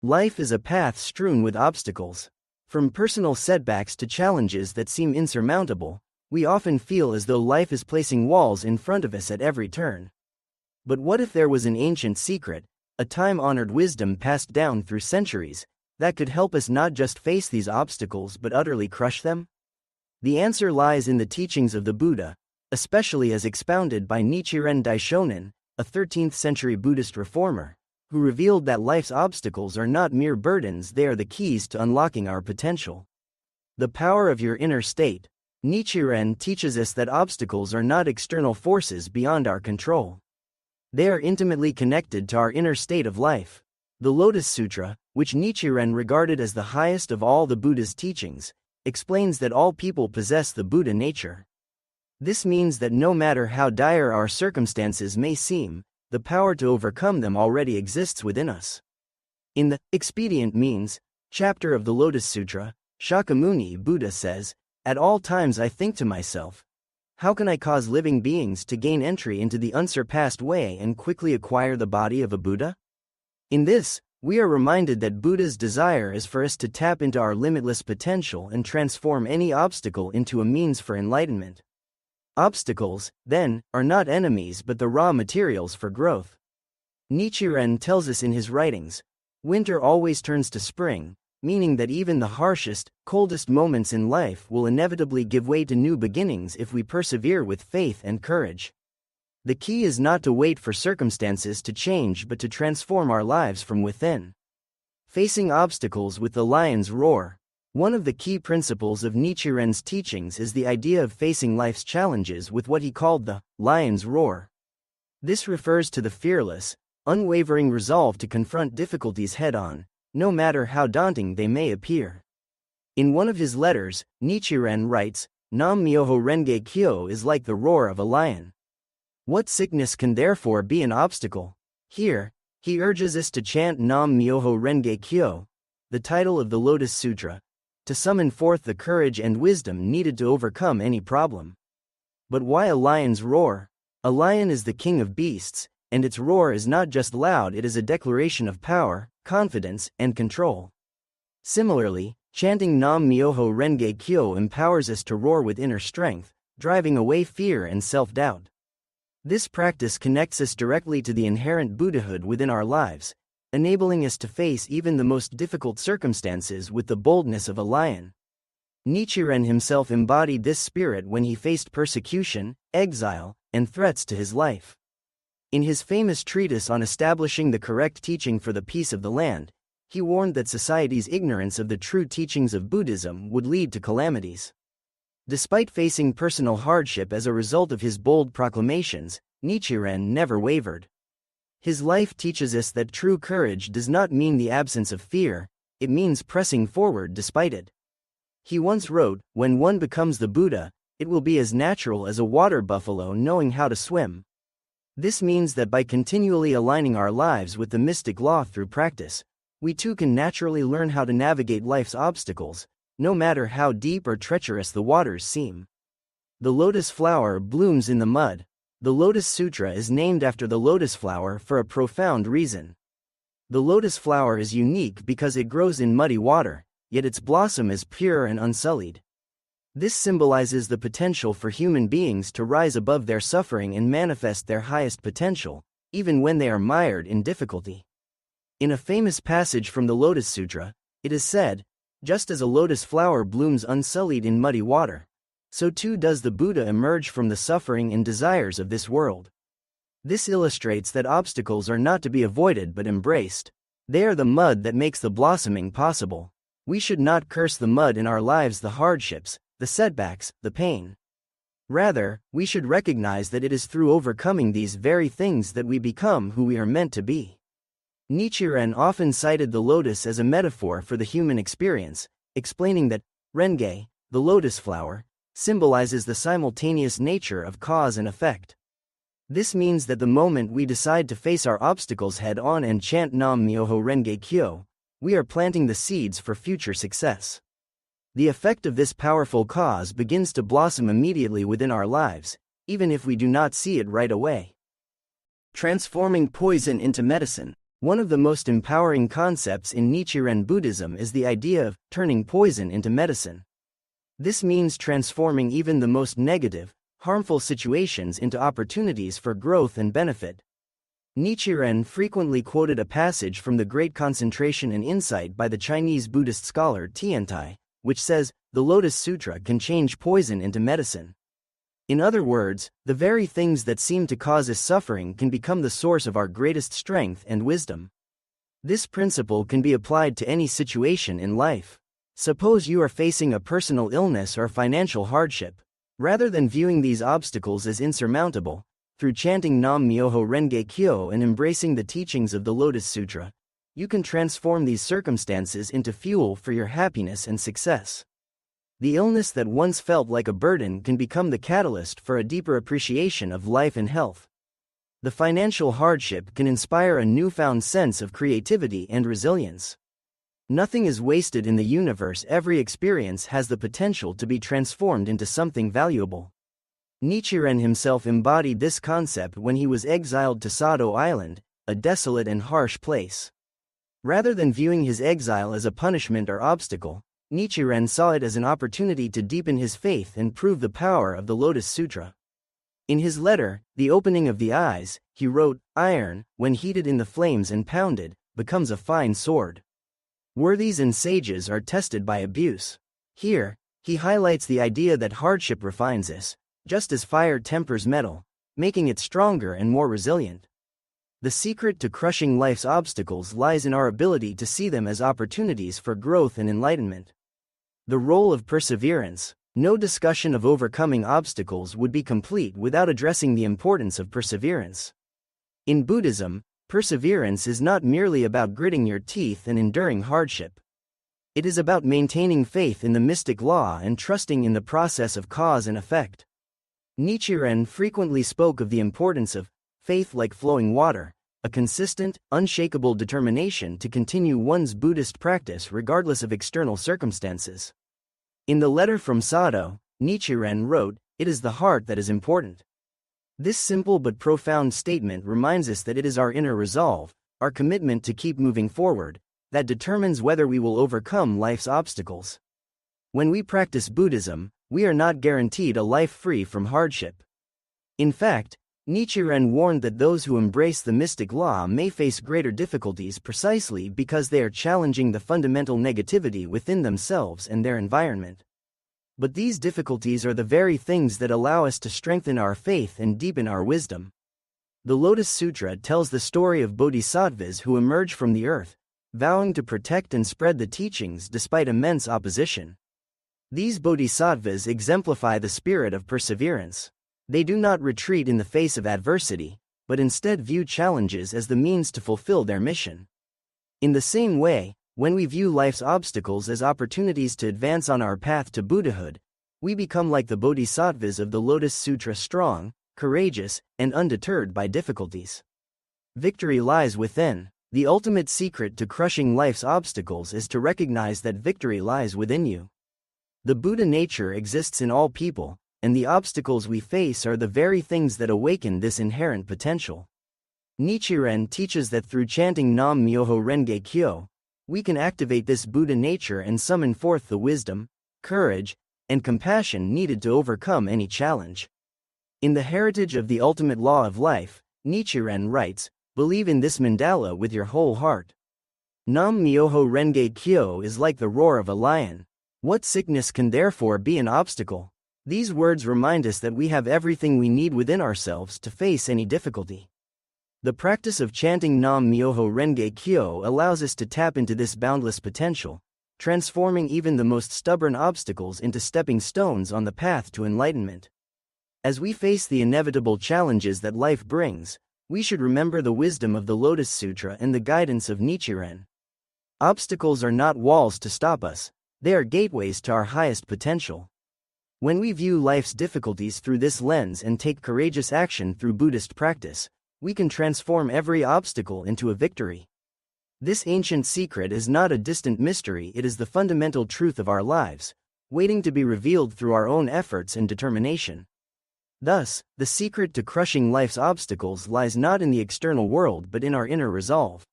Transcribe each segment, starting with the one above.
Life is a path strewn with obstacles. From personal setbacks to challenges that seem insurmountable, we often feel as though life is placing walls in front of us at every turn. But what if there was an ancient secret, a time-honored wisdom passed down through centuries, that could help us not just face these obstacles but utterly crush them? The answer lies in the teachings of the Buddha, especially as expounded by Nichiren Daishonin, a 13th-century Buddhist reformer, who revealed that life's obstacles are not mere burdens, they are the keys to unlocking our potential. The power of your inner state. Nichiren teaches us that obstacles are not external forces beyond our control. They are intimately connected to our inner state of life. The Lotus Sutra, which Nichiren regarded as the highest of all the Buddha's teachings, explains that all people possess the Buddha nature. This means that no matter how dire our circumstances may seem, the power to overcome them already exists within us. In the Expedient Means chapter of the Lotus Sutra, Shakyamuni Buddha says, "At all times I think to myself, how can I cause living beings to gain entry into the unsurpassed way and quickly acquire the body of a Buddha?" In this, we are reminded that Buddha's desire is for us to tap into our limitless potential and transform any obstacle into a means for enlightenment. Obstacles, then, are not enemies but the raw materials for growth. Nichiren tells us in his writings, "Winter always turns to spring," meaning that even the harshest, coldest moments in life will inevitably give way to new beginnings if we persevere with faith and courage. The key is not to wait for circumstances to change but to transform our lives from within. Facing obstacles with the lion's roar. One of the key principles of Nichiren's teachings is the idea of facing life's challenges with what he called the lion's roar. This refers to the fearless, unwavering resolve to confront difficulties head-on, no matter how daunting they may appear. In one of his letters, Nichiren writes, "Nam-myoho Renge Kyo is like the roar of a lion. What sickness can therefore be an obstacle?" Here, he urges us to chant Nam-myoho Renge Kyo, the title of the Lotus Sutra, to summon forth the courage and wisdom needed to overcome any problem. But why a lion's roar? A lion is the king of beasts, and its roar is not just loud, it is a declaration of power, confidence, and control. Similarly, chanting Nam-myoho Renge Kyo empowers us to roar with inner strength, driving away fear and self-doubt. This practice connects us directly to the inherent Buddhahood within our lives, enabling us to face even the most difficult circumstances with the boldness of a lion. Nichiren himself embodied this spirit when he faced persecution, exile, and threats to his life. In his famous treatise on establishing the correct teaching for the peace of the land, he warned that society's ignorance of the true teachings of Buddhism would lead to calamities. Despite facing personal hardship as a result of his bold proclamations, Nichiren never wavered. His life teaches us that true courage does not mean the absence of fear, it means pressing forward despite it. He once wrote, "When one becomes the Buddha, it will be as natural as a water buffalo knowing how to swim." This means that by continually aligning our lives with the mystic law through practice, we too can naturally learn how to navigate life's obstacles, no matter how deep or treacherous the waters seem. The lotus flower blooms in the mud. The Lotus Sutra is named after the lotus flower for a profound reason. The lotus flower is unique because it grows in muddy water, yet its blossom is pure and unsullied. This symbolizes the potential for human beings to rise above their suffering and manifest their highest potential, even when they are mired in difficulty. In a famous passage from the Lotus Sutra, it is said, "Just as a lotus flower blooms unsullied in muddy water, so too does the Buddha emerge from the suffering and desires of this world." This illustrates that obstacles are not to be avoided but embraced. They are the mud that makes the blossoming possible. We should not curse the mud in our lives, the hardships, the setbacks, the pain. Rather, we should recognize that it is through overcoming these very things that we become who we are meant to be. Nichiren often cited the lotus as a metaphor for the human experience, explaining that Renge, the lotus flower, symbolizes the simultaneous nature of cause and effect. This means that the moment we decide to face our obstacles head-on and chant Nam-myoho Renge Kyo, we are planting the seeds for future success. The effect of this powerful cause begins to blossom immediately within our lives, even if we do not see it right away. Transforming poison into medicine. One of the most empowering concepts in Nichiren Buddhism is the idea of turning poison into medicine. This means transforming even the most negative, harmful situations into opportunities for growth and benefit. Nichiren frequently quoted a passage from the Great Concentration and Insight by the Chinese Buddhist scholar Tiantai, which says, "The Lotus Sutra can change poison into medicine." In other words, the very things that seem to cause us suffering can become the source of our greatest strength and wisdom. This principle can be applied to any situation in life. Suppose you are facing a personal illness or financial hardship. Rather than viewing these obstacles as insurmountable, through chanting Nam-myoho Renge Kyo and embracing the teachings of the Lotus Sutra, you can transform these circumstances into fuel for your happiness and success. The illness that once felt like a burden can become the catalyst for a deeper appreciation of life and health. The financial hardship can inspire a newfound sense of creativity and resilience. Nothing is wasted in the universe. Every experience has the potential to be transformed into something valuable. Nichiren himself embodied this concept when he was exiled to Sado Island, a desolate and harsh place. Rather than viewing his exile as a punishment or obstacle, Nichiren saw it as an opportunity to deepen his faith and prove the power of the Lotus Sutra. In his letter, The Opening of the Eyes, he wrote, "Iron, when heated in the flames and pounded, becomes a fine sword. Worthies and sages are tested by abuse." Here, he highlights the idea that hardship refines us, just as fire tempers metal, making it stronger and more resilient. The secret to crushing life's obstacles lies in our ability to see them as opportunities for growth and enlightenment. The role of perseverance. No discussion of overcoming obstacles would be complete without addressing the importance of perseverance. In Buddhism, perseverance is not merely about gritting your teeth and enduring hardship. It is about maintaining faith in the mystic law and trusting in the process of cause and effect. Nichiren frequently spoke of the importance of faith like flowing water, a consistent, unshakable determination to continue one's Buddhist practice regardless of external circumstances. In the letter from Sado, Nichiren wrote, "It is the heart that is important." This simple but profound statement reminds us that it is our inner resolve, our commitment to keep moving forward, that determines whether we will overcome life's obstacles. When we practice Buddhism, we are not guaranteed a life free from hardship. In fact, Nichiren warned that those who embrace the mystic law may face greater difficulties precisely because they are challenging the fundamental negativity within themselves and their environment. But these difficulties are the very things that allow us to strengthen our faith and deepen our wisdom. The Lotus Sutra tells the story of bodhisattvas who emerge from the earth, vowing to protect and spread the teachings despite immense opposition. These bodhisattvas exemplify the spirit of perseverance. They do not retreat in the face of adversity, but instead view challenges as the means to fulfill their mission. In the same way, when we view life's obstacles as opportunities to advance on our path to Buddhahood, we become like the bodhisattvas of the Lotus Sutra, strong, courageous, and undeterred by difficulties. Victory lies within. The ultimate secret to crushing life's obstacles is to recognize that victory lies within you. The Buddha nature exists in all people, and the obstacles we face are the very things that awaken this inherent potential. Nichiren teaches that through chanting Nam-myoho Renge Kyo, we can activate this Buddha nature and summon forth the wisdom, courage, and compassion needed to overcome any challenge. In The Heritage of the Ultimate Law of Life, Nichiren writes, "Believe in this mandala with your whole heart. Nam-myoho Renge Kyo is like the roar of a lion. What sickness can therefore be an obstacle?" These words remind us that we have everything we need within ourselves to face any difficulty. The practice of chanting Nam-myoho Renge Kyo allows us to tap into this boundless potential, transforming even the most stubborn obstacles into stepping stones on the path to enlightenment. As we face the inevitable challenges that life brings, we should remember the wisdom of the Lotus Sutra and the guidance of Nichiren. Obstacles are not walls to stop us, they are gateways to our highest potential. When we view life's difficulties through this lens and take courageous action through Buddhist practice, we can transform every obstacle into a victory. This ancient secret is not a distant mystery, it is the fundamental truth of our lives, waiting to be revealed through our own efforts and determination. Thus, the secret to crushing life's obstacles lies not in the external world but in our inner resolve.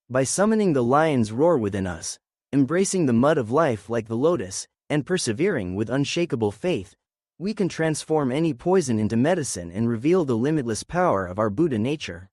By summoning the lion's roar within us, embracing the mud of life like the lotus, and persevering with unshakable faith, we can transform any poison into medicine and reveal the limitless power of our Buddha nature.